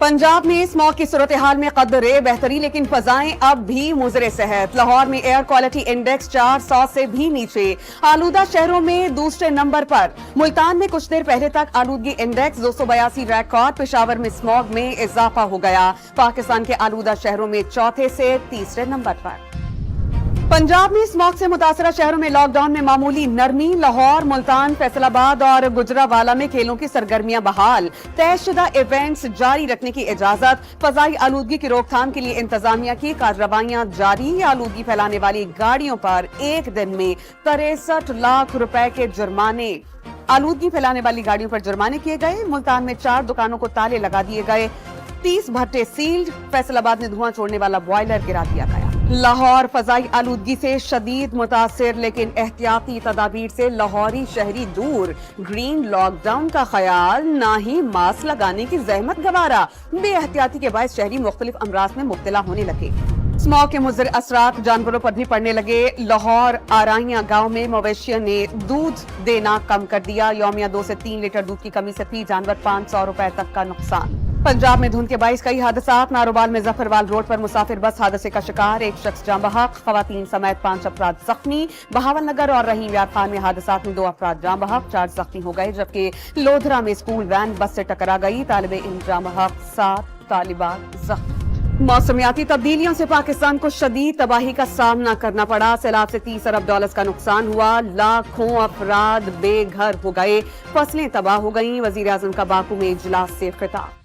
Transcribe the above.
पंजाब में स्मॉग की सूरत हाल में कदरे बेहतरी, लेकिन फजाएं अब भी मुजरे सेहत। लाहौर में एयर क्वालिटी इंडेक्स 400 से भी नीचे, आलूदा शहरों में दूसरे नंबर पर। मुल्तान में कुछ देर पहले तक आलूदगी इंडेक्स 282 रिकॉर्ड। पेशावर में स्मॉग में इजाफा हो गया। पाकिस्तान के आलूदा शहरों में चौथे से तीसरे नंबर पर। पंजाब में स्मॉग से मुतासरा शहरों में लॉकडाउन में मामूली नरमी। लाहौर, मुल्तान, फैसलाबाद और गुजरावाला में खेलों की सरगर्मियां बहाल। तयशुदा इवेंट्स जारी रखने की इजाजत। फजाई आलूदगी की रोकथाम के लिए इंतजामिया की कार्रवाइयां जारी। आलूदगी फैलाने वाली गाड़ियों पर एक दिन में 63 लाख रुपए के जुर्माने। आलूदगी फैलाने वाली गाड़ियों पर जुर्माने किए गए। मुल्तान में 4 दुकानों को ताले लगा दिए गए। 30 भट्टे सील्ड। फैसलाबाद में धुआं छोड़ने वाला बॉयलर गिरा दिया गया। लाहौर फजाई आलूदगी से शदीद मुतासिर, लेकिन एहतियाती तदाबीर से लाहौरी शहरी दूर। ग्रीन लॉकडाउन का ख्याल, ना ही मास्क लगाने की जहमत गवारा। बेएहतियाती के बायस शहरी मुख्तलिफ अमराज में मुब्तला होने लगे। स्मॉग के मुज़र असरात जानवरों पर भी पड़ने लगे। लाहौर आराइया गांव में मवेशियों ने दूध देना कम कर दिया। यौमिया 2 से 3 लीटर दूध की कमी से फी जानवर 500 रुपए तक का नुकसान। पंजाब में धुंध के बाइस कई हादसात। नारोबाल में जफरवाल रोड पर मुसाफिर बस हादसे का शिकार, एक शख्स जाँ बहक, खवातीन समेत 5 अफराद जख्मी। बहावल नगर और रहीम यार खान में हादसात में 2 अफराद जाँ बहक, 4 जख्मी हो गए, जबकि लोधरा में स्कूल वैन बस से टकरा गई। तालिबे इल्म जाँ बहक, 7 तालिबात जख्मी। मौसमियाती तब्दीलियों से पाकिस्तान को शदीद तबाही का सामना करना पड़ा। सैलाब से 30 अरब डॉलर्स का नुकसान हुआ। लाखों अफराद बेघर हो गए। फसलें तबाह हो गईं। वजीर आजम का बाकू में इजलास से खिताब।